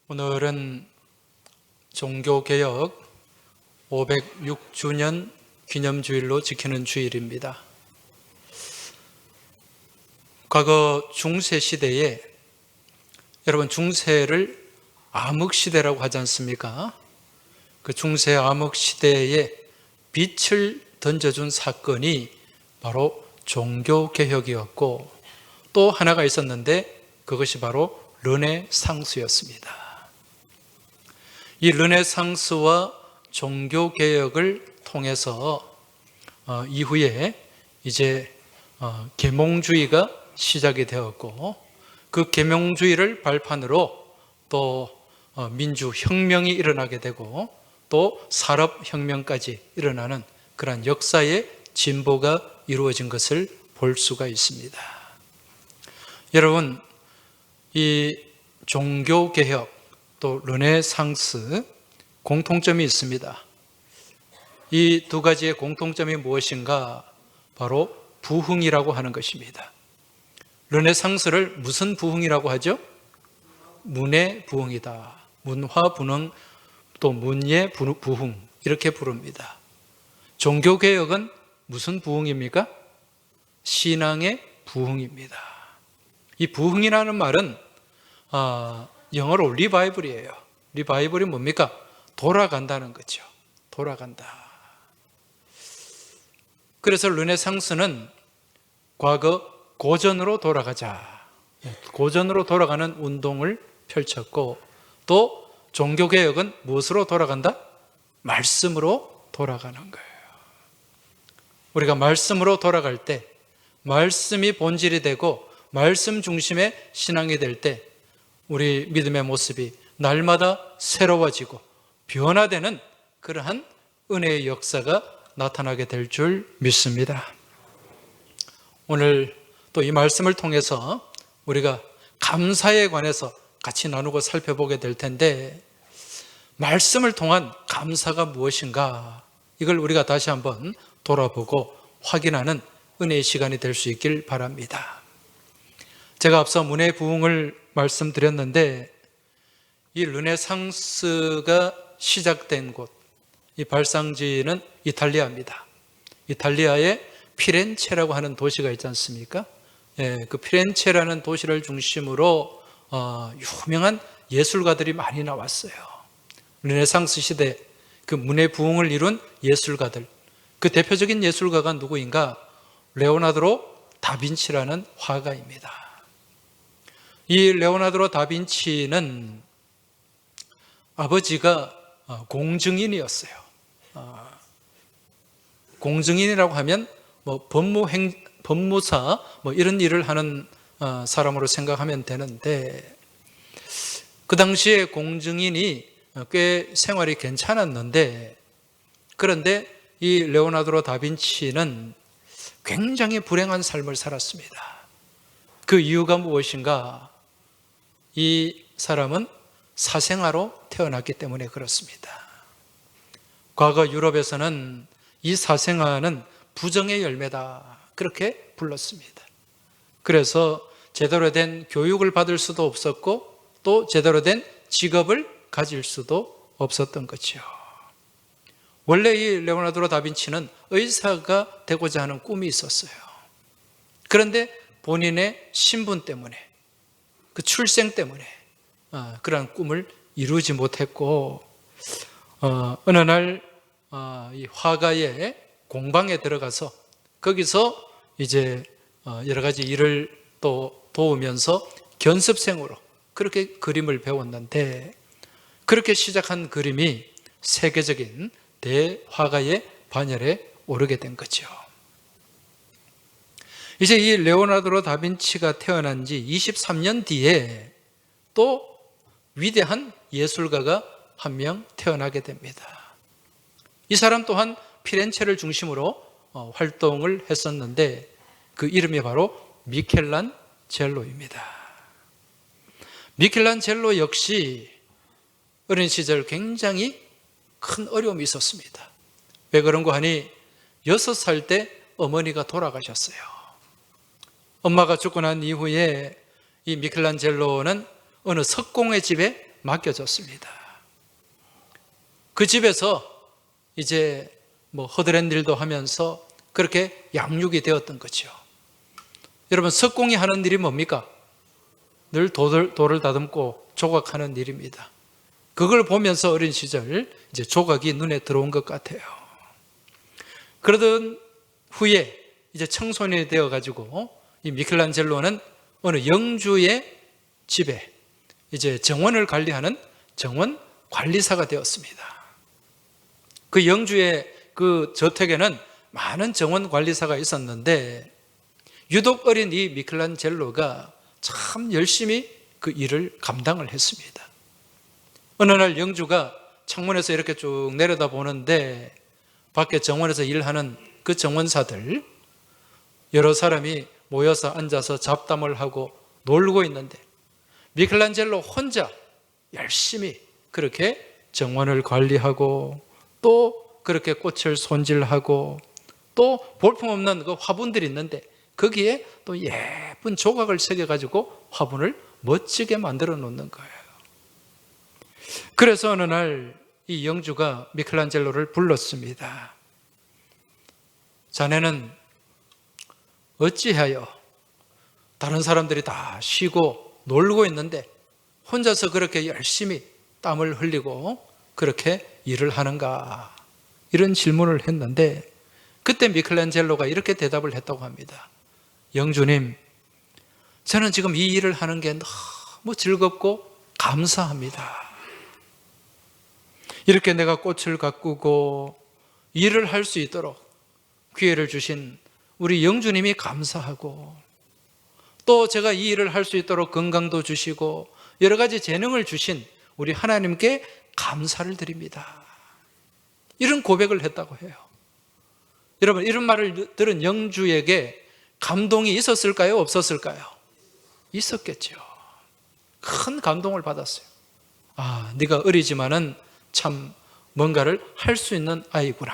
오늘은 종교개혁 506주년 기념주일로 지키는 주일입니다. 과거 중세시대에 여러분 중세를 암흑시대라고 하지 않습니까? 그 중세 암흑시대에 빛을 던져준 사건이 바로 종교개혁이었고 또 하나가 있었는데 그것이 바로 르네상스였습니다. 이 르네상스와 종교개혁을 통해서 이후에 이제 계몽주의가 시작이 되었고 그 계몽주의를 발판으로 또 민주혁명이 일어나게 되고 또 산업혁명까지 일어나는 그런 역사의 진보가 이루어진 것을 볼 수가 있습니다. 여러분, 이 종교개혁 또 르네상스 공통점이 있습니다. 이 두 가지의 공통점이 무엇인가? 바로 부흥이라고 하는 것입니다. 르네상스를 무슨 부흥이라고 하죠? 문의 부흥이다. 문화 부흥 또 문예 부흥 이렇게 부릅니다. 종교개혁은 무슨 부흥입니까? 신앙의 부흥입니다. 이 부흥이라는 말은 영어로 리바이벌이에요. 리바이벌이 뭡니까? 돌아간다는 거죠. 돌아간다. 그래서 르네상스는 과거 고전으로 돌아가자. 고전으로 돌아가는 운동을 펼쳤고 또 종교개혁은 무엇으로 돌아간다? 말씀으로 돌아가는 거예요. 우리가 말씀으로 돌아갈 때 말씀이 본질이 되고 말씀 중심의 신앙이 될 때 우리 믿음의 모습이 날마다 새로워지고 변화되는 그러한 은혜의 역사가 나타나게 될 줄 믿습니다. 오늘 또 이 말씀을 통해서 우리가 감사에 관해서 같이 나누고 살펴보게 될 텐데 말씀을 통한 감사가 무엇인가 이걸 우리가 다시 한번 돌아보고 확인하는 은혜의 시간이 될 수 있길 바랍니다. 제가 앞서 문의 부흥을 말씀드렸는데 이 르네상스가 시작된 곳, 이 발상지는 이탈리아입니다. 이탈리아의 피렌체라고 하는 도시가 있지 않습니까? 그 피렌체라는 도시를 중심으로 유명한 예술가들이 많이 나왔어요. 르네상스 시대 그 문의 부흥을 이룬 예술가들, 그 대표적인 예술가가 누구인가? 레오나르도 다빈치라는 화가입니다. 이 레오나르도 다빈치는 아버지가 공증인이었어요. 공증인이라고 하면 법무사 이런 일을 하는 사람으로 생각하면 되는데 그 당시에 공증인이 꽤 생활이 괜찮았는데 그런데 이 레오나르도 다빈치는 굉장히 불행한 삶을 살았습니다. 그 이유가 무엇인가? 이 사람은 사생아로 태어났기 때문에 그렇습니다. 과거 유럽에서는 이 사생아는 부정의 열매다 그렇게 불렀습니다. 그래서 제대로 된 교육을 받을 수도 없었고 또 제대로 된 직업을 가질 수도 없었던 거죠. 원래 이 레오나르도 다빈치는 의사가 되고자 하는 꿈이 있었어요. 그런데 본인의 신분 때문에 그 출생 때문에 그러한 꿈을 이루지 못했고 어느 날 이 화가의 공방에 들어가서 거기서 이제 여러 가지 일을 또 도우면서 견습생으로 그렇게 그림을 배웠는데 그렇게 시작한 그림이 세계적인 대화가의 반열에 오르게 된 거죠. 이제 이 레오나르도 다빈치가 태어난 지 23년 뒤에 또 위대한 예술가가 한 명 태어나게 됩니다. 이 사람 또한 피렌체를 중심으로 활동을 했었는데 그 이름이 바로 미켈란젤로입니다. 미켈란젤로 역시 어린 시절 굉장히 큰 어려움이 있었습니다. 왜 그런가 하니 6살 때 어머니가 돌아가셨어요. 엄마가 죽고 난 이후에 이 미켈란젤로는 어느 석공의 집에 맡겨졌습니다. 그 집에서 이제 허드렛 일도 하면서 그렇게 양육이 되었던 거죠. 여러분, 석공이 하는 일이 뭡니까? 늘 돌을 다듬고 조각하는 일입니다. 그걸 보면서 어린 시절 이제 조각이 눈에 들어온 것 같아요. 그러던 후에 이제 청소년이 되어가지고 이 미켈란젤로는 어느 영주의 집에 이제 정원을 관리하는 정원 관리사가 되었습니다. 그 영주의 그 저택에는 많은 정원 관리사가 있었는데 유독 어린 이 미켈란젤로가 참 열심히 그 일을 감당을 했습니다. 어느 날 영주가 창문에서 이렇게 쭉 내려다 보는데 밖에 정원에서 일하는 그 정원사들 여러 사람이 모여서 앉아서 잡담을 하고 놀고 있는데 미켈란젤로 혼자 열심히 그렇게 정원을 관리하고 또 그렇게 꽃을 손질하고 또 볼품없는 그 화분들이 있는데 거기에 또 예쁜 조각을 새겨가지고 화분을 멋지게 만들어 놓는 거예요. 그래서 어느 날 이 영주가 미켈란젤로를 불렀습니다. 자네는 어찌하여 다른 사람들이 다 쉬고 놀고 있는데 혼자서 그렇게 열심히 땀을 흘리고 그렇게 일을 하는가? 이런 질문을 했는데 그때 미켈란젤로가 이렇게 대답을 했다고 합니다. 영주님, 저는 지금 이 일을 하는 게 너무 즐겁고 감사합니다. 이렇게 내가 꽃을 가꾸고 일을 할 수 있도록 기회를 주신 우리 영주님이 감사하고 또 제가 이 일을 할 수 있도록 건강도 주시고 여러 가지 재능을 주신 우리 하나님께 감사를 드립니다. 이런 고백을 했다고 해요. 여러분, 이런 말을 들은 영주에게 감동이 있었을까요? 없었을까요? 있었겠죠. 큰 감동을 받았어요. 아, 네가 어리지만은 참 뭔가를 할 수 있는 아이구나.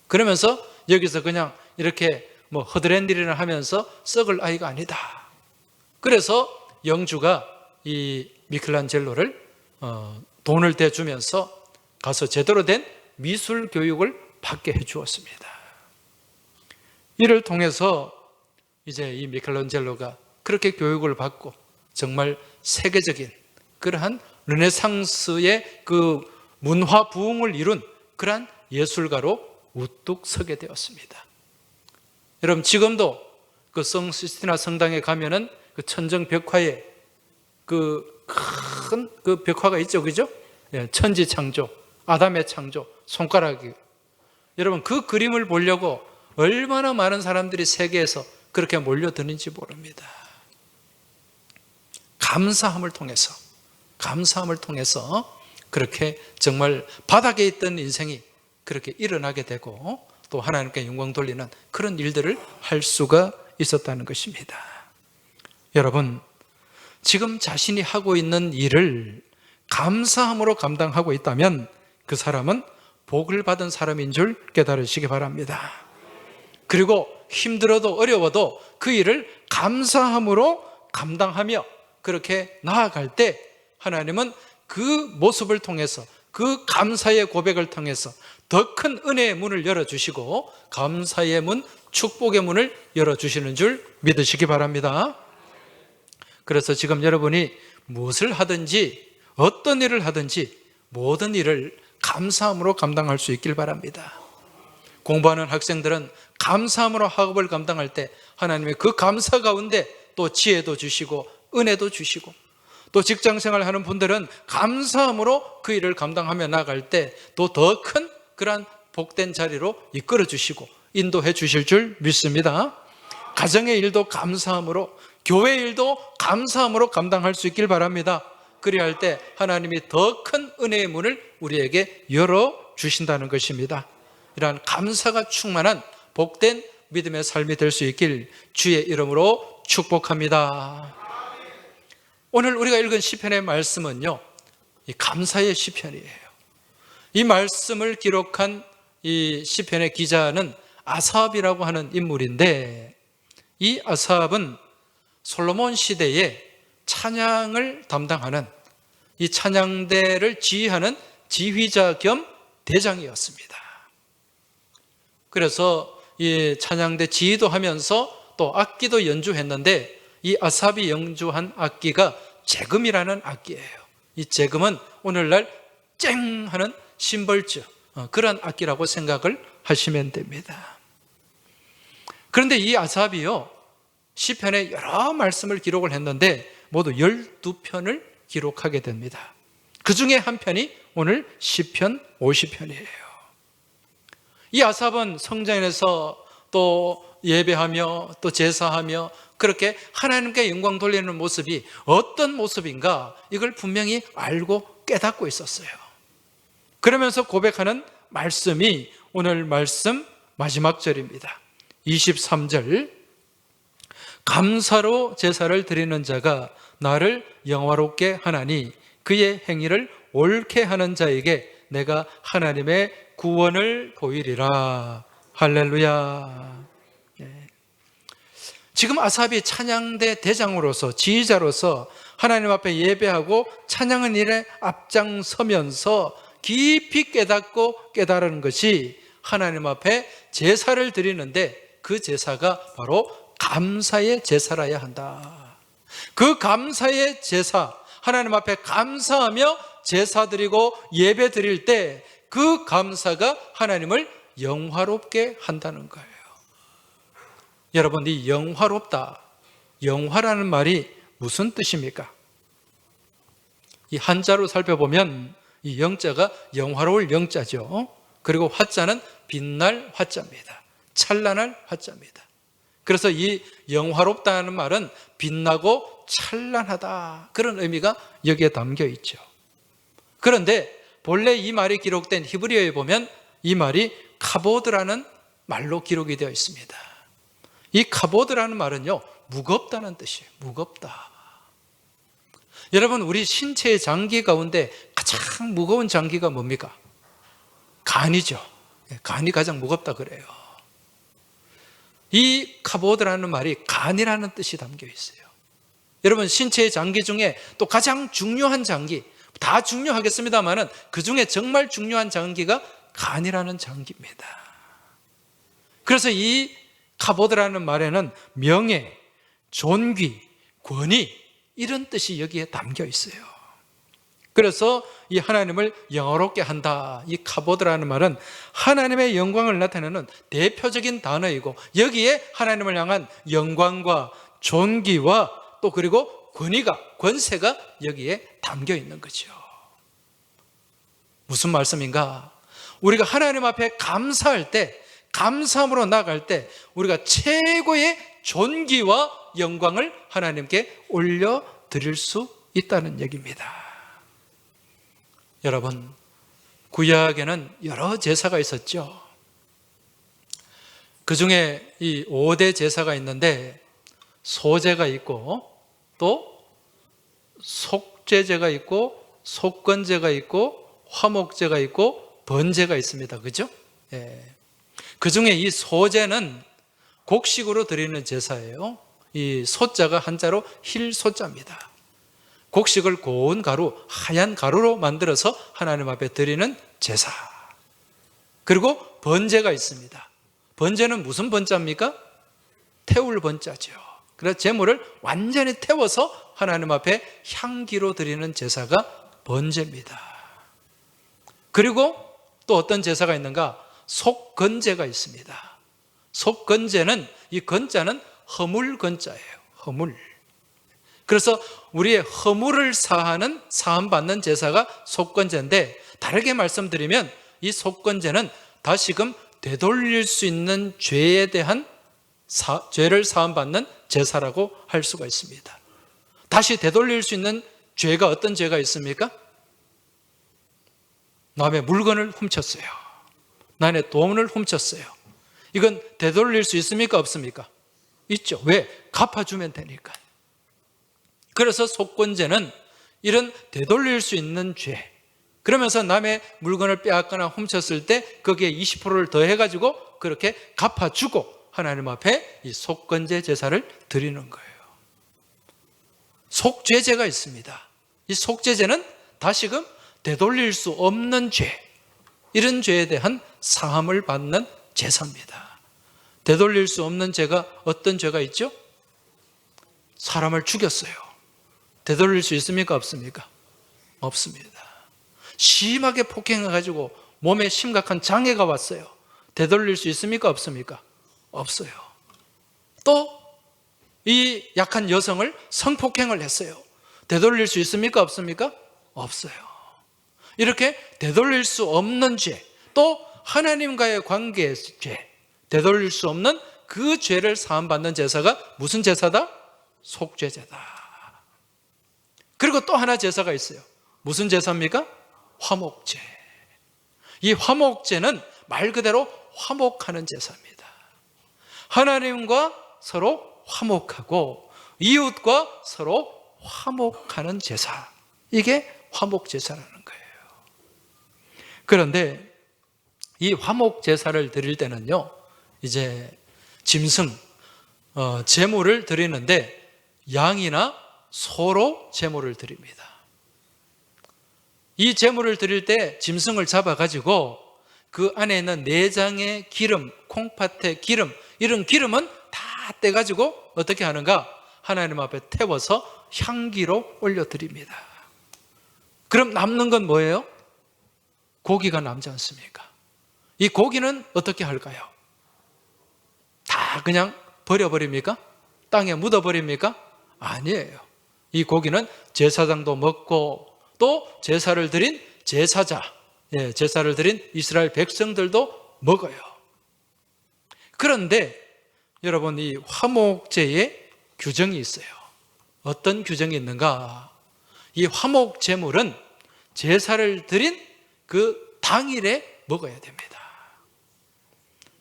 그러면서 여기서 그냥 이렇게 허드렛 일이나 하면서 썩을 아이가 아니다. 그래서 영주가 이 미켈란젤로를 돈을 대주면서 가서 제대로 된 미술 교육을 받게 해주었습니다. 이를 통해서 이제 이 미켈란젤로가 그렇게 교육을 받고 정말 세계적인 그러한 르네상스의 그 문화 부흥을 이룬 그러한 예술가로 우뚝 서게 되었습니다. 여러분, 지금도 그 성시스티나 성당에 가면은 그 천정 벽화에 그 큰 그 벽화가 있죠, 그죠? 천지 창조, 아담의 창조, 손가락이. 여러분, 그 그림을 보려고 얼마나 많은 사람들이 세계에서 그렇게 몰려드는지 모릅니다. 감사함을 통해서 그렇게 정말 바닥에 있던 인생이 그렇게 일어나게 되고 또 하나님께 영광 돌리는 그런 일들을 할 수가 있었다는 것입니다. 여러분, 지금 자신이 하고 있는 일을 감사함으로 감당하고 있다면 그 사람은 복을 받은 사람인 줄 깨달으시기 바랍니다. 그리고 힘들어도 어려워도 그 일을 감사함으로 감당하며 그렇게 나아갈 때 하나님은 그 모습을 통해서 그 감사의 고백을 통해서 더 큰 은혜의 문을 열어주시고 감사의 문, 축복의 문을 열어주시는 줄 믿으시기 바랍니다. 그래서 지금 여러분이 무엇을 하든지 어떤 일을 하든지 모든 일을 감사함으로 감당할 수 있길 바랍니다. 공부하는 학생들은 감사함으로 학업을 감당할 때 하나님의 그 감사 가운데 또 지혜도 주시고 은혜도 주시고 또 직장생활 하는 분들은 감사함으로 그 일을 감당하며 나아갈 때 또 더 큰 그러한 복된 자리로 이끌어 주시고 인도해 주실 줄 믿습니다. 가정의 일도 감사함으로, 교회 일도 감사함으로 감당할 수 있길 바랍니다. 그리야 할 때 하나님이 더 큰 은혜의 문을 우리에게 열어주신다는 것입니다. 이러한 감사가 충만한 복된 믿음의 삶이 될 수 있길 주의 이름으로 축복합니다. 오늘 우리가 읽은 시편의 말씀은요, 이 감사의 시편이에요. 이 말씀을 기록한 이 시편의 기자는 아삽이라고 하는 인물인데, 이 아삽은 솔로몬 시대에 찬양을 담당하는 이 찬양대를 지휘하는 지휘자 겸 대장이었습니다. 그래서 이 찬양대 지휘도 하면서 또 악기도 연주했는데 이 아삽이 연주한 악기가 재금이라는 악기예요. 이 재금은 오늘날 쨍 하는 심벌주, 그런 악기라고 생각을 하시면 됩니다. 그런데 이 아삽이요, 시편에 여러 말씀을 기록을 했는데 모두 12편을 기록하게 됩니다. 그 중에 한 편이 오늘 시편 50편이에요. 이 아삽은 성전에서 또 예배하며 또 제사하며 그렇게 하나님께 영광 돌리는 모습이 어떤 모습인가, 이걸 분명히 알고 깨닫고 있었어요. 그러면서 고백하는 말씀이 오늘 말씀 마지막 절입니다. 23절, 감사로 제사를 드리는 자가 나를 영화롭게 하나니 그의 행위를 옳게 하는 자에게 내가 하나님의 구원을 보이리라. 할렐루야. 지금 아삽이 찬양대 대장으로서, 지휘자로서 하나님 앞에 예배하고 찬양하는 일에 앞장서면서 깊이 깨닫고 깨달은 것이 하나님 앞에 제사를 드리는데 그 제사가 바로 감사의 제사라야 한다. 그 감사의 제사, 하나님 앞에 감사하며 제사 드리고 예배 드릴 때 그 감사가 하나님을 영화롭게 한다는 거예요. 여러분, 이 영화롭다, 영화라는 말이 무슨 뜻입니까? 이 한자로 살펴보면 이 영자가 영화로울 영자죠. 그리고 화자는 빛날 화자입니다. 찬란할 화자입니다. 그래서 이 영화롭다는 말은 빛나고 찬란하다, 그런 의미가 여기에 담겨 있죠. 그런데 본래 이 말이 기록된 히브리어에 보면 이 말이 카보드라는 말로 기록이 되어 있습니다. 이 카보드라는 말은요, 무겁다는 뜻이에요. 무겁다. 여러분, 우리 신체의 장기 가운데 가장 무거운 장기가 뭡니까? 간이죠. 간이 가장 무겁다 그래요. 이 카보드라는 말이 간이라는 뜻이 담겨 있어요. 여러분, 신체의 장기 중에 또 가장 중요한 장기, 다 중요하겠습니다만은 그 중에 정말 중요한 장기가 간이라는 장기입니다. 그래서 이 카보드라는 말에는 명예, 존귀, 권위, 이런 뜻이 여기에 담겨 있어요. 그래서 이 하나님을 영화롭게 한다, 이 카보드라는 말은 하나님의 영광을 나타내는 대표적인 단어이고, 여기에 하나님을 향한 영광과 존귀와 또 그리고 권세가 여기에 담겨 있는 거죠. 무슨 말씀인가? 우리가 하나님 앞에 감사할 때, 감사함으로 나아갈 때 우리가 최고의 존귀와 영광을 하나님께 올려드릴 수 있다는 얘기입니다. 여러분, 구약에는 여러 제사가 있었죠. 그 중에 이 5대 제사가 있는데 소제가 있고 또 속죄제가 있고 속건제가 있고 화목제가 있고 번제가 있습니다. 그죠? 예. 그 중에 이 소제는 곡식으로 드리는 제사예요. 이 소자가 한자로 힐소자입니다. 곡식을 고운 가루, 하얀 가루로 만들어서 하나님 앞에 드리는 제사. 그리고 번제가 있습니다. 번제는 무슨 번자입니까? 태울 번자죠. 그래서 제물을 완전히 태워서 하나님 앞에 향기로 드리는 제사가 번제입니다. 그리고 또 어떤 제사가 있는가? 속건제가 있습니다. 속건제는, 이 건자는 허물 건자예요. 허물. 그래서 우리의 허물을 사함받는 제사가 속건제인데, 다르게 말씀드리면 이 속건제는 다시금 되돌릴 수 있는 죄에 대한 죄를 사함받는 제사라고 할 수가 있습니다. 다시 되돌릴 수 있는 죄가 어떤 죄가 있습니까? 남의 물건을 훔쳤어요. 남의 돈을 훔쳤어요. 이건 되돌릴 수 있습니까? 없습니까? 있죠. 왜? 갚아주면 되니까. 그래서 속건제는 이런 되돌릴 수 있는 죄, 그러면서 남의 물건을 빼앗거나 훔쳤을 때 거기에 20%를 더해가지고 그렇게 갚아주고 하나님 앞에 이 속건제 제사를 드리는 거예요. 속죄제가 있습니다. 이 속죄제는 다시금 되돌릴 수 없는 죄, 이런 죄에 대한 사함을 받는 제사입니다. 되돌릴 수 없는 죄가 어떤 죄가 있죠? 사람을 죽였어요. 되돌릴 수 있습니까? 없습니까? 없습니다. 심하게 폭행해가지고 몸에 심각한 장애가 왔어요. 되돌릴 수 있습니까? 없습니까? 없어요. 또 이 약한 여성을 성폭행을 했어요. 되돌릴 수 있습니까? 없습니까? 없어요. 이렇게 되돌릴 수 없는 죄, 또 하나님과의 관계의 죄, 되돌릴 수 없는 그 죄를 사함받는 제사가 무슨 제사다? 속죄제다. 그리고 또 하나 제사가 있어요. 무슨 제사입니까? 화목제. 이 화목제는 말 그대로 화목하는 제사입니다. 하나님과 서로 화목하고 이웃과 서로 화목하는 제사, 이게 화목제사라는 거예요. 그런데 이 화목제사를 드릴 때는요, 이제 짐승, 제물을 드리는데 양이나 소로 제물을 드립니다. 이 제물을 드릴 때 짐승을 잡아가지고 그 안에 있는 내장의 기름, 콩팥의 기름, 이런 기름은 다 떼가지고 어떻게 하는가? 하나님 앞에 태워서 향기로 올려드립니다. 그럼 남는 건 뭐예요? 고기가 남지 않습니까? 이 고기는 어떻게 할까요? 다 그냥 버려버립니까? 땅에 묻어버립니까? 아니에요. 이 고기는 제사장도 먹고 또 제사를 드린 제사자, 제사를 드린 이스라엘 백성들도 먹어요. 그런데 여러분, 이 화목제에 규정이 있어요. 어떤 규정이 있는가? 이 화목 제물은 제사를 드린 그 당일에 먹어야 됩니다.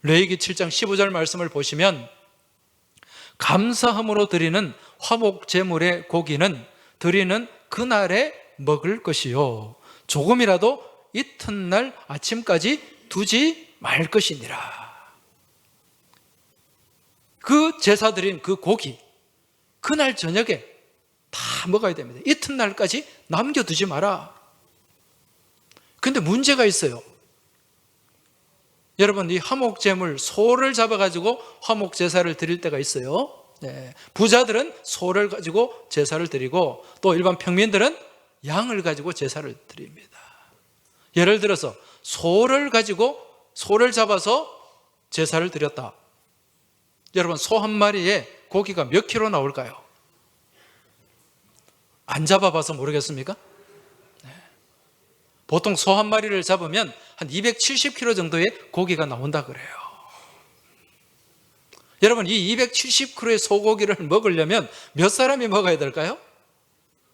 레위기 7장 15절 말씀을 보시면 감사함으로 드리는 화목 제물의 고기는 드리는 그날에 먹을 것이요 조금이라도 이튿날 아침까지 두지 말 것이니라. 그 제사 드린 그 고기 그날 저녁에 다 먹어야 됩니다. 이튿날까지 남겨두지 마라. 근데 문제가 있어요. 여러분, 이 화목제물 소를 잡아가지고 화목제사를 드릴 때가 있어요. 부자들은 소를 가지고 제사를 드리고 또 일반 평민들은 양을 가지고 제사를 드립니다. 예를 들어서 소를 잡아서 제사를 드렸다. 여러분, 소 한 마리에 고기가 몇 킬로 나올까요? 안 잡아봐서 모르겠습니까? 보통 소 한 마리를 잡으면 한 270kg 정도의 고기가 나온다 그래요. 여러분, 이 270kg의 소고기를 먹으려면 몇 사람이 먹어야 될까요?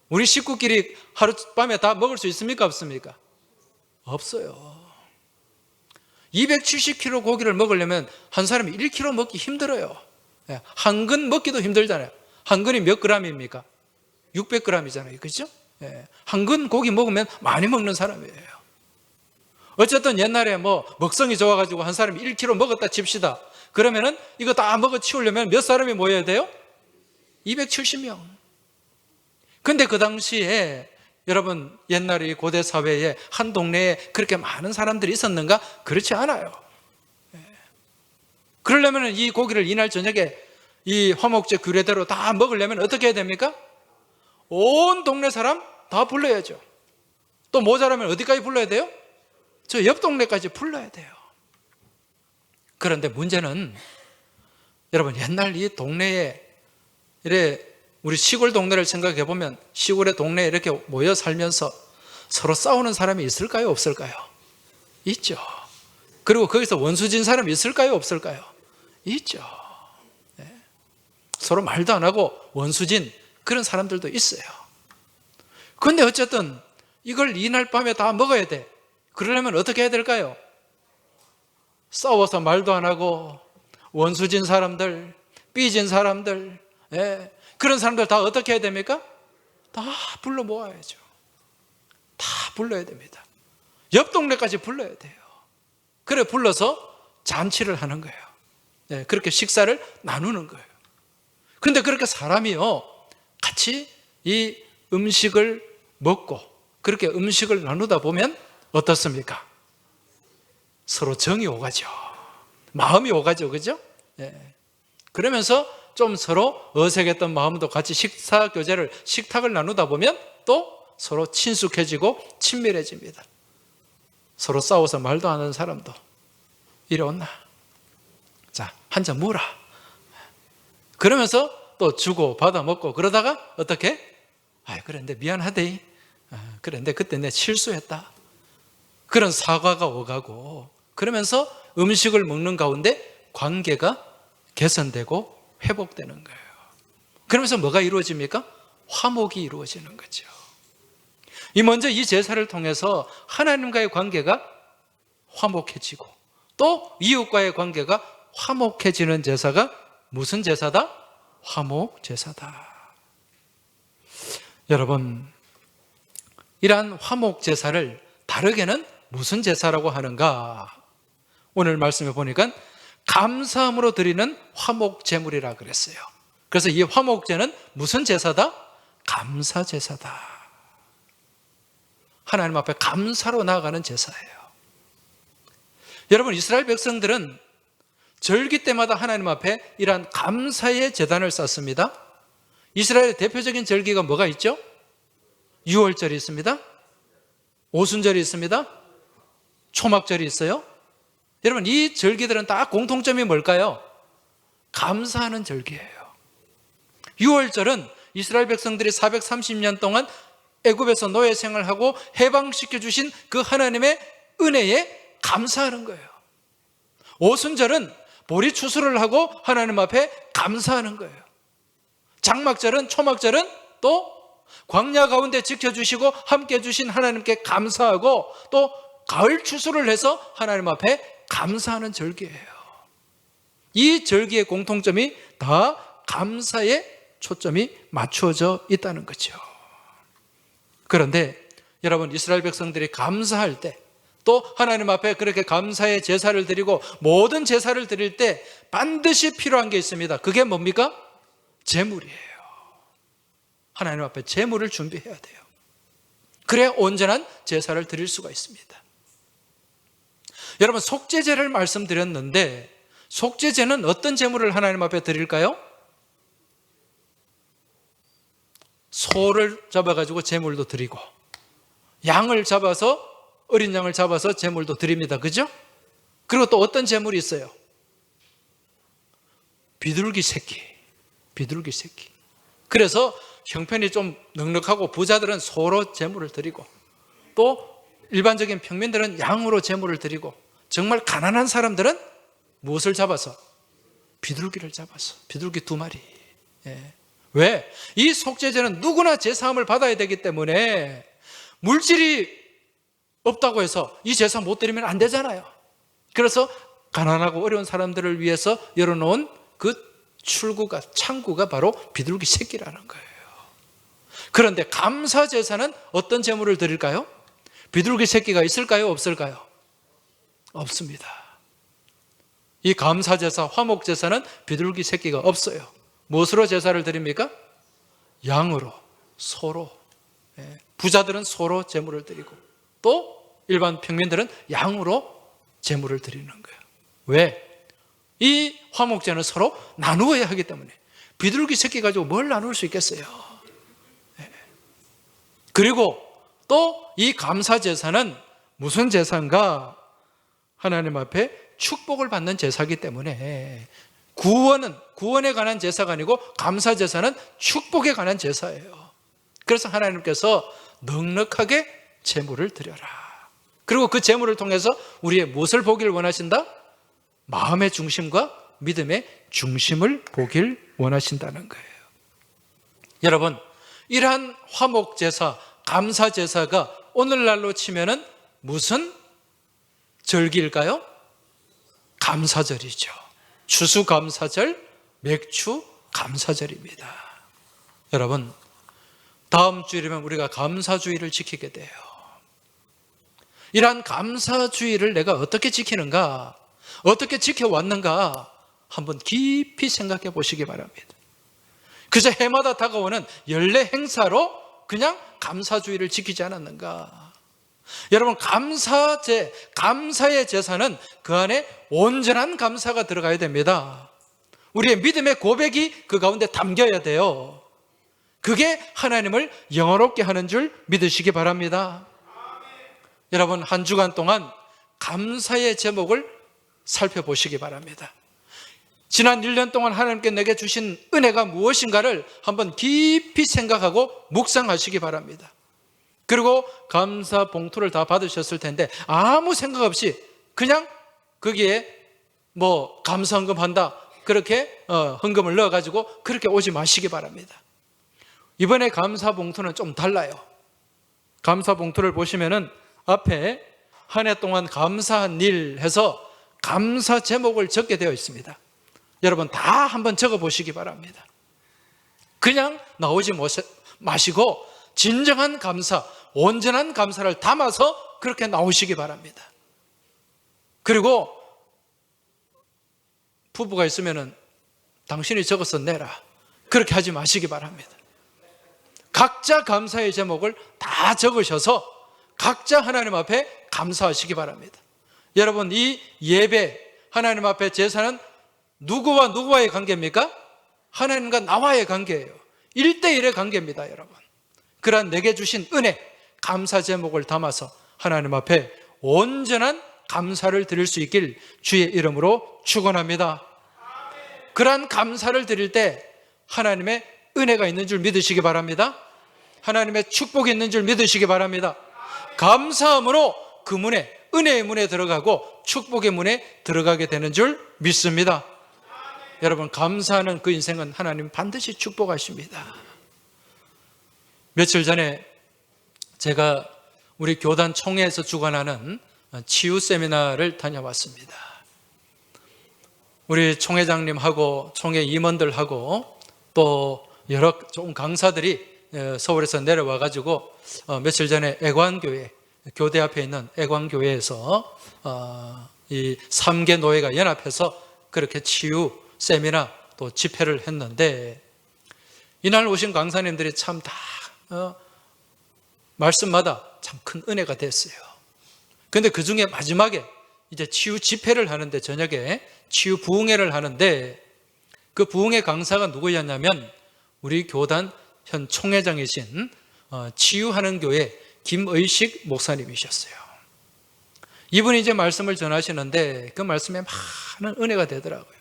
우리 식구끼리 하룻밤에 다 먹을 수 있습니까? 없습니까? 없어요. 270kg 고기를 먹으려면 한 사람이 1kg 먹기 힘들어요. 한 근 먹기도 힘들잖아요. 한 근이 몇 g입니까? 600g이잖아요. 그렇죠? 한 근 고기 먹으면 많이 먹는 사람이에요. 어쨌든 옛날에 먹성이 좋아가지고 한 사람이 1kg 먹었다 칩시다. 그러면은 이거 다 먹어 치우려면 몇 사람이 모여야 돼요? 270명. 근데 그 당시에 여러분, 옛날에 고대 사회에 한 동네에 그렇게 많은 사람들이 있었는가? 그렇지 않아요. 그러려면 이 고기를 이날 저녁에 이 화목제 규례대로 다 먹으려면 어떻게 해야 됩니까? 온 동네 사람 다 불러야죠. 또 모자라면 어디까지 불러야 돼요? 저 옆 동네까지 불러야 돼요. 그런데 문제는 여러분, 옛날 이 동네에 우리 시골 동네를 생각해 보면 시골의 동네에 이렇게 모여 살면서 서로 싸우는 사람이 있을까요? 없을까요? 있죠. 그리고 거기서 원수진 사람이 있을까요? 없을까요? 있죠. 서로 말도 안 하고 원수진 그런 사람들도 있어요. 그런데 어쨌든 이걸 이날 밤에 다 먹어야 돼. 그러려면 어떻게 해야 될까요? 싸워서 말도 안 하고 원수진 사람들, 삐진 사람들, 그런 사람들 다 어떻게 해야 됩니까? 다 불러 모아야죠. 다 불러야 됩니다. 옆 동네까지 불러야 돼요. 그래 불러서 잔치를 하는 거예요. 그렇게 식사를 나누는 거예요. 근데 그렇게 사람이요 같이 이 음식을 먹고 그렇게 음식을 나누다 보면 어떻습니까? 서로 정이 오가죠. 마음이 오가죠. 그죠? 예. 그러면서 좀 서로 어색했던 마음도 같이 식탁을 나누다 보면 또 서로 친숙해지고 친밀해집니다. 서로 싸워서 말도 안 하는 사람도 이리 온나? 자, 한 잔 물어. 그러면서 또 주고 받아 먹고 그러다가 어떻게? 그런데 미안하대. 그런데 그때 내 실수했다. 그런 사과가 오가고 그러면서 음식을 먹는 가운데 관계가 개선되고 회복되는 거예요. 그러면서 뭐가 이루어집니까? 화목이 이루어지는 거죠. 먼저 이 제사를 통해서 하나님과의 관계가 화목해지고 또 이웃과의 관계가 화목해지는 제사가 무슨 제사다? 화목 제사다. 여러분, 이러한 화목 제사를 다르게는 무슨 제사라고 하는가? 오늘 말씀에 보니까 감사함으로 드리는 화목 제물이라 그랬어요. 그래서 이 화목제는 무슨 제사다? 감사 제사다. 하나님 앞에 감사로 나아가는 제사예요. 여러분, 이스라엘 백성들은 절기 때마다 하나님 앞에 이러한 감사의 제단을 쌓습니다. 이스라엘의 대표적인 절기가 뭐가 있죠? 유월절이 있습니다. 오순절이 있습니다. 초막절이 있어요. 여러분, 이 절기들은 다 공통점이 뭘까요? 감사하는 절기예요. 유월절은 이스라엘 백성들이 430년 동안 애굽에서 노예 생활하고 해방시켜 주신 그 하나님의 은혜에 감사하는 거예요. 오순절은 보리 추수를 하고 하나님 앞에 감사하는 거예요. 장막절은, 초막절은 또 광야 가운데 지켜주시고 함께 해주신 하나님께 감사하고 또 가을 추수를 해서 하나님 앞에 감사하는 절기예요. 이 절기의 공통점이 다 감사에 초점이 맞추어져 있다는 거죠. 그런데 여러분, 이스라엘 백성들이 감사할 때 또 하나님 앞에 그렇게 감사의 제사를 드리고 모든 제사를 드릴 때 반드시 필요한 게 있습니다. 그게 뭡니까? 제물이에요. 하나님 앞에 제물을 준비해야 돼요. 그래야 온전한 제사를 드릴 수가 있습니다. 여러분, 속죄제를 말씀드렸는데 속죄제는 어떤 제물을 하나님 앞에 드릴까요? 소를 잡아가지고 제물도 드리고 양을 잡아서 어린 양을 잡아서 제물도 드립니다. 그죠? 그리고 또 어떤 제물이 있어요? 비둘기 새끼. 그래서 형편이 좀 넉넉하고 부자들은 소로 제물을 드리고 또 일반적인 평민들은 양으로 제물을 드리고 정말 가난한 사람들은 무엇을 잡아서? 비둘기를 잡아서 비둘기 2마리. 왜? 이 속죄제는 누구나 제사함을 받아야 되기 때문에 물질이 없다고 해서 이 제사 못 드리면 안 되잖아요. 그래서 가난하고 어려운 사람들을 위해서 열어놓은 그 창구가 바로 비둘기 새끼라는 거예요. 그런데 감사 제사는 어떤 제물을 드릴까요? 비둘기 새끼가 있을까요? 없을까요? 없습니다. 이 감사 제사, 화목 제사는 비둘기 새끼가 없어요. 무엇으로 제사를 드립니까? 양으로, 소로. 부자들은 소로 제물을 드리고 또 일반 평민들은 양으로 제물을 드리는 거예요. 왜? 이 화목제는 서로 나누어야 하기 때문에. 비둘기 새끼 가지고 뭘 나눌 수 있겠어요? 그리고 또 이 감사 제사는 무슨 제사인가? 하나님 앞에 축복을 받는 제사이기 때문에 구원에 관한 제사가 아니고 감사 제사는 축복에 관한 제사예요. 그래서 하나님께서 넉넉하게 제물을 드려라. 그리고 그 제물을 통해서 우리의 무엇을 보길 원하신다? 마음의 중심과 믿음의 중심을 보길 원하신다는 거예요. 여러분, 이러한 화목 제사, 감사 제사가 오늘날로 치면은 무슨 절기일까요? 감사절이죠. 추수감사절, 맥추감사절입니다. 여러분, 다음 주일이면 우리가 감사주의를 지키게 돼요. 이러한 감사주의를 내가 어떻게 지키는가, 어떻게 지켜왔는가 한번 깊이 생각해 보시기 바랍니다. 그저 해마다 다가오는 연례 행사로 그냥 감사주의를 지키지 않았는가? 여러분, 감사의 제사는 그 안에 온전한 감사가 들어가야 됩니다. 우리의 믿음의 고백이 그 가운데 담겨야 돼요. 그게 하나님을 영화롭게 하는 줄 믿으시기 바랍니다. 여러분, 한 주간 동안 감사의 제목을 살펴보시기 바랍니다. 지난 1년 동안 하나님께 내게 주신 은혜가 무엇인가를 한번 깊이 생각하고 묵상하시기 바랍니다. 그리고 감사 봉투를 다 받으셨을 텐데 아무 생각 없이 그냥 거기에 뭐 감사헌금 한다 그렇게 헌금을 넣어가지고 그렇게 오지 마시기 바랍니다. 이번에 감사 봉투는 좀 달라요. 감사 봉투를 보시면은 앞에 한 해 동안 감사한 일 해서 감사 제목을 적게 되어 있습니다. 여러분 다 한번 적어 보시기 바랍니다. 그냥 나오지 마시고 진정한 감사, 온전한 감사를 담아서 그렇게 나오시기 바랍니다. 그리고 부부가 있으면은 당신이 적어서 내라 그렇게 하지 마시기 바랍니다. 각자 감사의 제목을 다 적으셔서 각자 하나님 앞에 감사하시기 바랍니다. 여러분, 이 예배, 하나님 앞에 제사는 누구와 누구와의 관계입니까? 하나님과 나와의 관계예요. 1대1의 관계입니다, 여러분. 그러한 내게 주신 은혜, 감사 제목을 담아서 하나님 앞에 온전한 감사를 드릴 수 있길 주의 이름으로 축원합니다. 그러한 감사를 드릴 때 하나님의 은혜가 있는 줄 믿으시기 바랍니다. 하나님의 축복이 있는 줄 믿으시기 바랍니다. 감사함으로 그 문에, 은혜의 문에 들어가고 축복의 문에 들어가게 되는 줄 믿습니다. 여러분, 감사하는 그 인생은 하나님 반드시 축복하십니다. 며칠 전에 제가 우리 교단 총회에서 주관하는 치유 세미나를 다녀왔습니다. 우리 총회장님하고 총회 임원들하고 또 여러 좋은 강사들이 서울에서 내려와가지고 며칠 전에 애관교회, 교대 앞에 있는 애관교회에서 이 3개 노회가 연합해서 그렇게 치유 세미나 또 집회를 했는데 이날 오신 강사님들이 참 다 말씀마다 참 큰 은혜가 됐어요. 그런데 그 중에 마지막에 이제 치유 집회를 하는데 저녁에 치유 부흥회를 하는데 그 부흥회 강사가 누구였냐면 우리 교단 현 총회장이신 치유하는 교회 김의식 목사님이셨어요. 이분이 이제 말씀을 전하시는데 그 말씀에 많은 은혜가 되더라고요.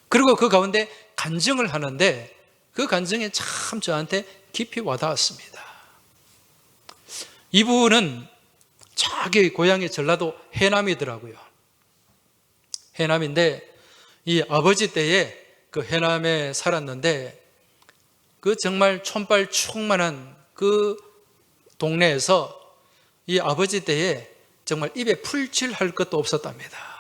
그리고 그 가운데 간증을 하는데 그 간증이 참 저한테 깊이 와닿았습니다. 이분은 자기 고향이 전라도 해남이더라고요. 해남인데 이 아버지 때에 그 해남에 살았는데 그 정말 촌발 충만한 그 동네에서 이 아버지 때에 정말 입에 풀칠할 것도 없었답니다.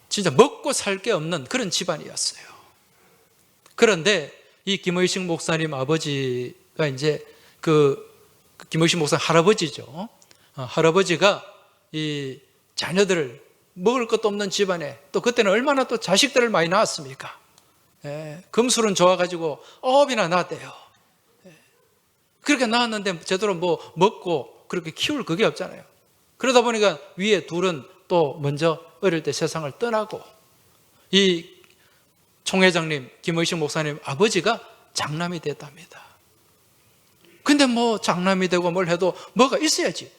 진짜 먹고 살 게 없는 그런 집안이었어요. 그런데 이 김의식 목사님 아버지가 이제 그 김의식 목사님 할아버지죠. 할아버지가 이 자녀들을 먹을 것도 없는 집안에 또 그때는 얼마나 또 자식들을 많이 낳았습니까? 금술은 좋아가지고 9이나 낳았대요. 그렇게 낳았는데 제대로 뭐 먹고 그렇게 키울 그게 없잖아요. 그러다 보니까 위에 둘은 또 먼저 어릴 때 세상을 떠나고 이 총회장님 김의식 목사님 아버지가 장남이 됐답니다. 근데 뭐 장남이 되고 뭘 해도 뭐가 있어야지.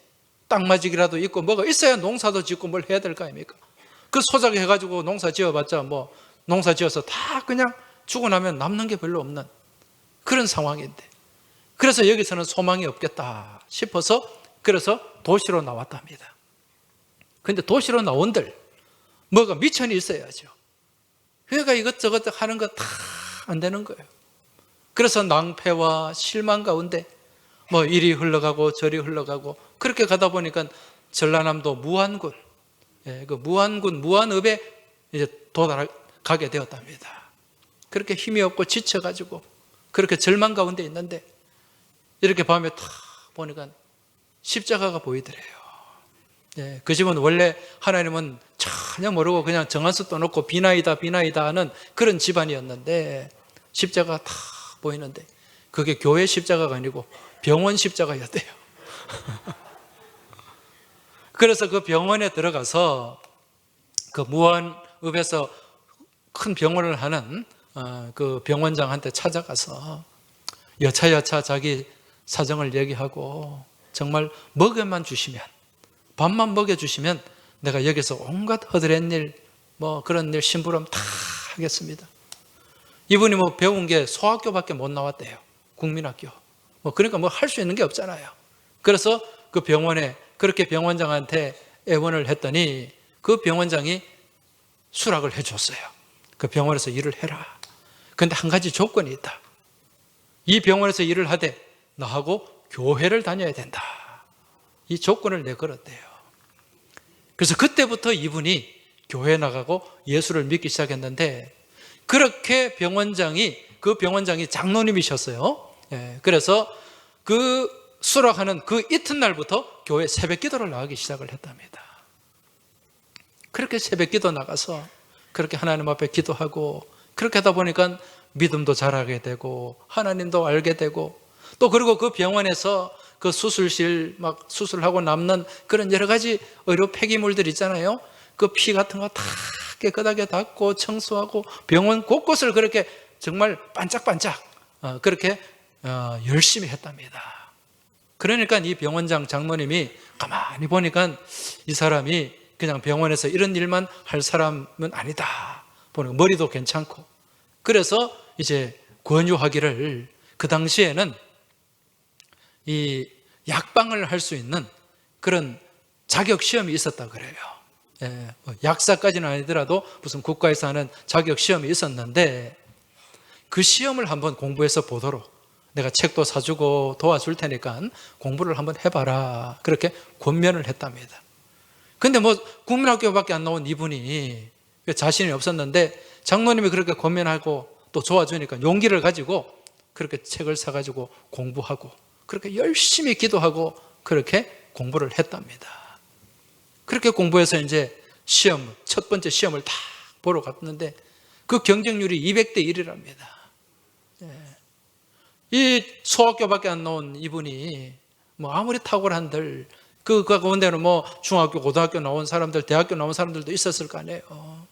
땅마직이라도 있고 뭐가 있어야 농사도 짓고 뭘 해야 될 거 아닙니까? 그 소작이 해가지고 농사 지어봤자 뭐 농사 지어서 다 그냥 죽고 나면 남는 게 별로 없는 그런 상황인데 그래서 여기서는 소망이 없겠다 싶어서 그래서 도시로 나왔답니다. 근데 도시로 나온들 뭐가 미천이 있어야죠. 그러니까 이것저것 하는 거 다 안 되는 거예요. 그래서 낭패와 실망 가운데 뭐 이리 흘러가고 저리 흘러가고 그렇게 가다 보니까 전라남도 무안군, 그 무안군 무안읍에 이제 도달하게 되었답니다. 그렇게 힘이 없고 지쳐가지고 그렇게 절망 가운데 있는데 이렇게 밤에 탁 보니까 십자가가 보이더래요. 그 집은 원래 하나님은 전혀 모르고 그냥 정한수 떠놓고 비나이다 비나이다 하는 그런 집안이었는데 십자가가 탁 보이는데 그게 교회 십자가가 아니고 병원 십자가였대요. 그래서 그 병원에 들어가서 그 무안읍에서 큰 병원을 하는 그 병원장한테 찾아가서 여차여차 자기 사정을 얘기하고 정말 먹여만 주시면, 밥만 먹여주시면 내가 여기서 온갖 허드렛 일, 뭐 그런 일 심부름 다 하겠습니다. 이분이 뭐 배운 게 소학교밖에 못 나왔대요. 국민학교. 뭐 그러니까 뭐 할 수 있는 게 없잖아요. 그래서 그 병원에 그렇게 병원장한테 애원을 했더니 그 병원장이 수락을 해줬어요. 그 병원에서 일을 해라. 근데 한 가지 조건이 있다. 이 병원에서 일을 하되 나하고 교회를 다녀야 된다. 이 조건을 내걸었대요. 그래서 그때부터 이분이 교회 나가고 예수를 믿기 시작했는데, 그렇게 그 병원장이 장로님이셨어요. 그래서 그 수락하는 그 이튿날부터 교회 새벽 기도를 나가기 시작을 했답니다. 그렇게 새벽 기도 나가서 그렇게 하나님 앞에 기도하고, 그렇게 하다 보니까 믿음도 자라게 되고 하나님도 알게 되고, 또 그리고 그 병원에서 그 수술실 막 수술하고 남는 그런 여러 가지 의료 폐기물들 있잖아요. 그 피 같은 거 다 깨끗하게 닦고 청소하고 병원 곳곳을 그렇게 정말 반짝반짝 그렇게 열심히 했답니다. 그러니까 이 병원장 장로님이 가만히 보니까 이 사람이 그냥 병원에서 이런 일만 할 사람은 아니다. 보니까 머리도 괜찮고, 그래서 이제 권유하기를, 그 당시에는 이 약방을 할 수 있는 그런 자격 시험이 있었다 그래요. 약사까지는 아니더라도 무슨 국가에서 하는 자격 시험이 있었는데, 그 시험을 한번 공부해서 보도록 내가 책도 사주고 도와줄 테니까 공부를 한번 해봐라. 그렇게 권면을 했답니다. 근데 뭐 국민학교밖에 안 나온 이분이 자신이 없었는데 장로님이 그렇게 권면하고 또 도와주니까 용기를 가지고 그렇게 책을 사가지고 공부하고 그렇게 열심히 기도하고 그렇게 공부를 했답니다. 그렇게 공부해서 이제 첫 번째 시험을 다 보러 갔는데 그 경쟁률이 200대 1이랍니다. 이 소학교밖에 안 나온 이분이 뭐 아무리 탁월한들 그 가운데는 뭐 중학교, 고등학교 나온 사람들, 대학교 나온 사람들도 있었을 거 아니에요.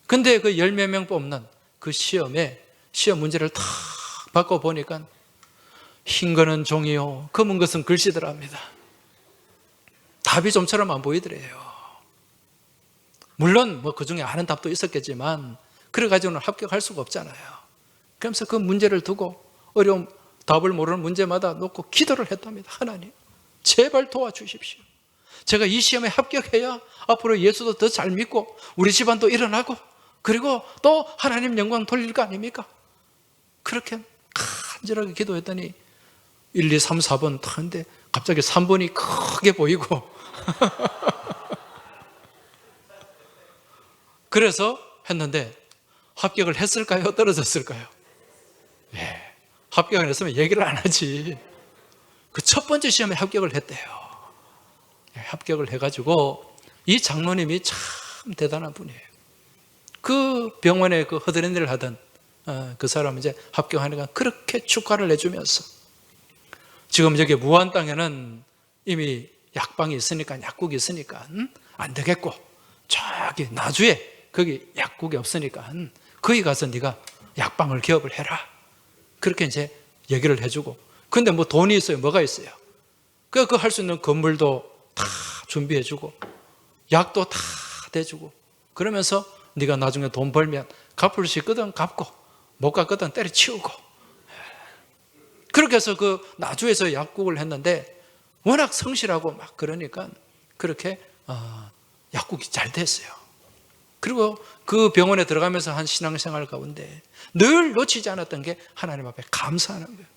근데 그 10몇 명 뽑는 그 시험에 시험 문제를 다 바꿔보니까 흰 거는 종이요, 검은 것은 글씨더랍니다. 답이 좀처럼 안 보이더래요. 물론 뭐 그중에 아는 답도 있었겠지만 그래가지고는 합격할 수가 없잖아요. 그러면서 그 문제를 두고 어려운 답을 모르는 문제마다 놓고 기도를 했답니다. 하나님, 제발 도와주십시오. 제가 이 시험에 합격해야 앞으로 예수도 더 잘 믿고 우리 집안도 일어나고 그리고 또 하나님 영광 돌릴 거 아닙니까? 그렇게 간절하게 기도했더니 1, 2, 3, 4번 다 하는데 갑자기 3번이 크게 보이고 그래서 했는데 합격을 했을까요? 떨어졌을까요? 예, 합격을 했으면 얘기를 안 하지. 그 첫 번째 시험에 합격을 했대요. 예, 합격을 해가지고 이 장로님이 참 대단한 분이에요. 그 병원에 그 허드렛 일을 하던 그 사람은 이제 합격하니까 그렇게 축하를 해주면서 지금 여기 무안 땅에는 이미 약방이 있으니까, 약국이 있으니까 안 되겠고 저기 나주에 거기 약국이 없으니까 거기 가서 네가 약방을 개업을 해라. 그렇게 이제 얘기를 해주고, 근데 뭐 돈이 있어요? 뭐가 있어요? 그 할 수 있는 건물도 다 준비해주고 약도 다 대주고 그러면서 네가 나중에 돈 벌면 갚을 수 있거든 갚고 못 갚거든 때려치우고, 그렇게 해서 그 나주에서 약국을 했는데 워낙 성실하고 막 그러니까 그렇게 약국이 잘 됐어요. 그리고 그 병원에 들어가면서 한 신앙생활 가운데 늘 놓치지 않았던 게 하나님 앞에 감사하는 거예요.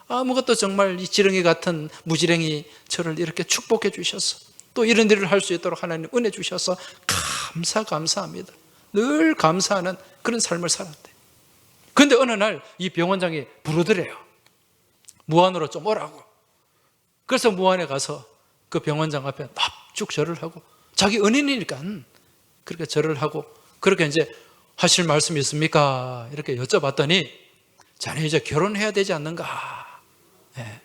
아무것도 정말 이 지렁이 같은 무지렁이 저를 이렇게 축복해 주셔서 또 이런 일을 할 수 있도록 하나님 은혜 주셔서 감사합니다. 늘 감사하는 그런 삶을 살았대요. 그런데 어느 날 이 병원장이 부르더래요. 무안으로 좀 오라고. 그래서 무안에 가서 그 병원장 앞에 납죽 절을 하고 자기 은인이니까 그렇게 절을 하고 그렇게 이제 하실 말씀이 있습니까? 이렇게 여쭤봤더니 자네 이제 결혼해야 되지 않는가? 예,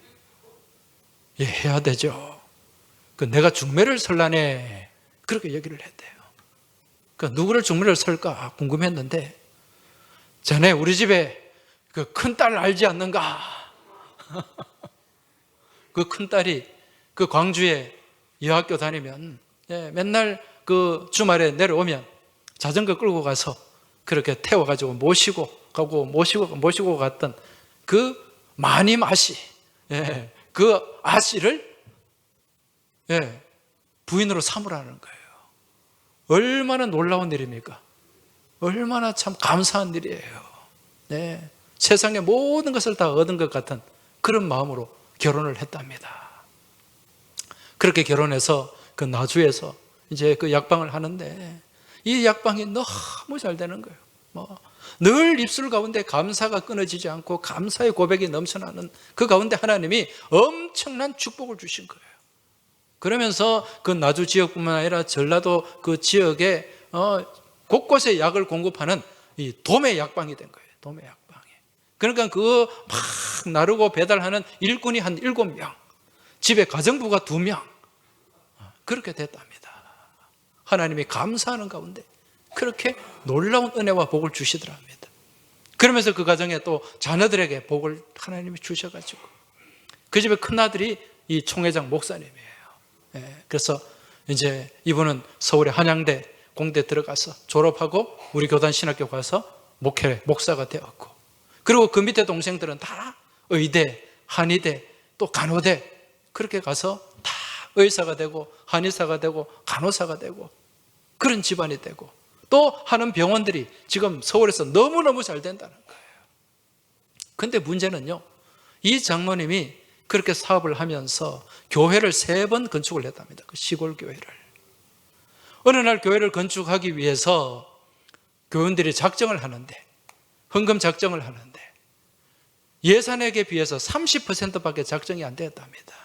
예, 해야 되죠. 내가 중매를 설라네. 그렇게 얘기를 했대요. 누구를 중매를 설까 궁금했는데, 자네 우리 집에 그 큰딸 알지 않는가? 그 큰딸이 그 광주에 여학교 다니면 맨날 그 주말에 내려오면 자전거 끌고 가서 그렇게 태워가지고 모시고 갔던 그 마님 아씨, 그 아씨를 부인으로 삼으라는 거예요. 얼마나 놀라운 일입니까? 얼마나 참 감사한 일이에요. 세상의 모든 것을 다 얻은 것 같은 그런 마음으로 결혼을 했답니다. 그렇게 결혼해서 그 나주에서 이제 그 약방을 하는데, 이 약방이 너무 잘 되는 거예요. 늘 입술 가운데 감사가 끊어지지 않고 감사의 고백이 넘쳐나는 그 가운데 하나님이 엄청난 축복을 주신 거예요. 그러면서 그 나주 지역뿐만 아니라 전라도 그 지역에 곳곳에 약을 공급하는 이 도매 약방이 된 거예요. 도매 약방이. 그러니까 그 막 나르고 배달하는 일꾼이 한 7명, 집에 가정부가 2명, 그렇게 됐답니다. 하나님이 감사하는 가운데 그렇게 놀라운 은혜와 복을 주시더랍니다. 그러면서 그 가정에 또 자녀들에게 복을 하나님이 주셔가지고, 그 집의 큰아들이 이 총회장 목사님이에요. 그래서 이제 이분은 서울의 한양대 공대 들어가서 졸업하고 우리 교단 신학교 가서 목사가 되었고, 그리고 그 밑에 동생들은 다 의대, 한의대, 또 간호대, 그렇게 가서 다 의사가 되고 한의사가 되고 간호사가 되고 그런 집안이 되고, 또 하는 병원들이 지금 서울에서 너무너무 잘 된다는 거예요. 근데 문제는요, 이 장모님이 그렇게 사업을 하면서 교회를 3번 건축을 했답니다. 그 시골 교회를. 어느 날 교회를 건축하기 위해서 교인들이 작정을 하는데, 헌금 작정을 하는데 예산액에 비해서 30%밖에 작정이 안 되었답니다.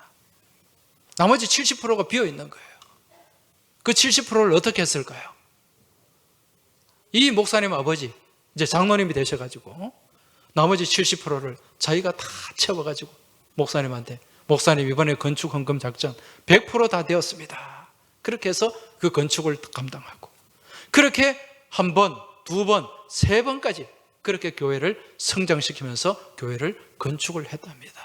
나머지 70%가 비어 있는 거예요. 그 70%를 어떻게 했을까요? 이 목사님 아버지, 이제 장로님이 되셔가지고 나머지 70%를 자기가 다 채워가지고 목사님한테, 목사님 이번에 건축 헌금 작전 100% 다 되었습니다. 그렇게 해서 그 건축을 감당하고, 그렇게 1번, 2번, 3번까지 그렇게 교회를 성장시키면서 교회를 건축을 했답니다.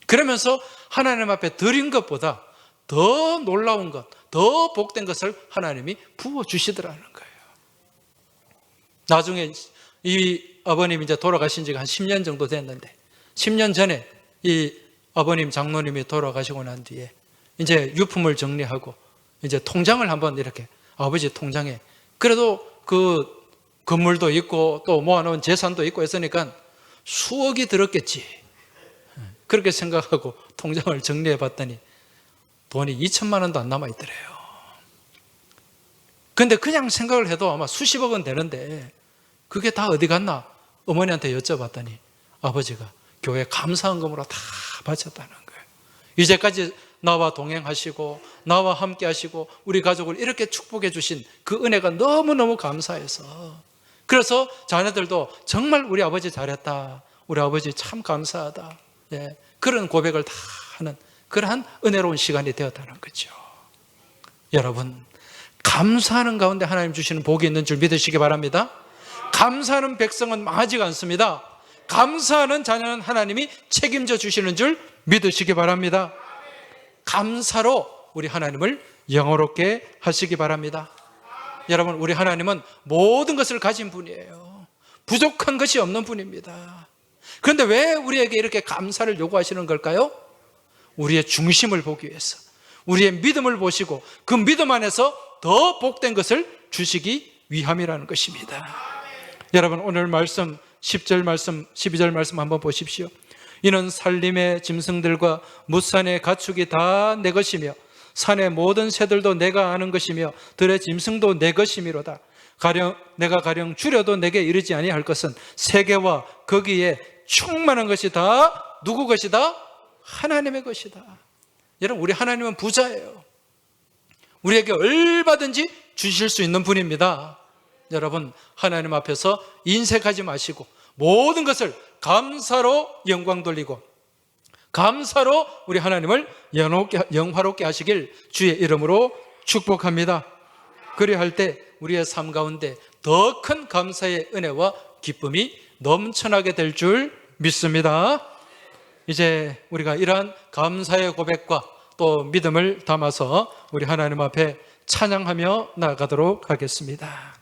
그러면서 하나님 앞에 드린 것보다 더 놀라운 것, 더 복된 것을 하나님이 부어주시더라는 거예요. 나중에 이 아버님이 이제 돌아가신 지가 한 10년 정도 됐는데, 10년 전에 이 아버님 장로님이 돌아가시고 난 뒤에 이제 유품을 정리하고 이제 통장을 한번 이렇게, 아버지 통장에 그래도 그 건물도 있고 또 모아놓은 재산도 있고 했으니까 수억이 들었겠지, 그렇게 생각하고 통장을 정리해 봤더니 돈이 2천만 원도 안 남아있더래요. 근데 그냥 생각을 해도 아마 수십억 원 되는데 그게 다 어디 갔나 어머니한테 여쭤봤더니 아버지가 교회 감사헌금으로 다 바쳤다는 거예요. 이제까지 나와 동행하시고 나와 함께 하시고 우리 가족을 이렇게 축복해 주신 그 은혜가 너무너무 감사해서, 그래서 자녀들도 정말 우리 아버지 잘했다, 우리 아버지 참 감사하다, 그런 고백을 다 하는 그러한 은혜로운 시간이 되었다는 거죠. 여러분, 감사하는 가운데 하나님 주시는 복이 있는 줄 믿으시기 바랍니다. 감사하는 백성은 망하지가 않습니다. 감사하는 자녀는 하나님이 책임져 주시는 줄 믿으시기 바랍니다. 감사로 우리 하나님을 영화롭게 하시기 바랍니다. 여러분, 우리 하나님은 모든 것을 가진 분이에요. 부족한 것이 없는 분입니다. 그런데 왜 우리에게 이렇게 감사를 요구하시는 걸까요? 우리의 중심을 보기 위해서, 우리의 믿음을 보시고 그 믿음 안에서 더 복된 것을 주시기 위함이라는 것입니다. 여러분, 오늘 말씀 10절 말씀, 12절 말씀 한번 보십시오. 이는 산림의 짐승들과 뭇산의 가축이 다 내 것이며 산의 모든 새들도 내가 아는 것이며 들의 짐승도 내 것이미로다. 내가 가령 줄여도 내게 이르지 아니할 것은 세계와 거기에 충만한 것이 다 누구 것이다? 하나님의 것이다. 여러분, 우리 하나님은 부자예요. 우리에게 얼마든지 주실 수 있는 분입니다. 여러분, 하나님 앞에서 인색하지 마시고 모든 것을 감사로 영광 돌리고 감사로 우리 하나님을 영화롭게 하시길 주의 이름으로 축복합니다. 그리할 때 우리의 삶 가운데 더 큰 감사의 은혜와 기쁨이 넘쳐나게 될 줄 믿습니다. 이제 우리가 이러한 감사의 고백과 또 믿음을 담아서 우리 하나님 앞에 찬양하며 나아가도록 하겠습니다.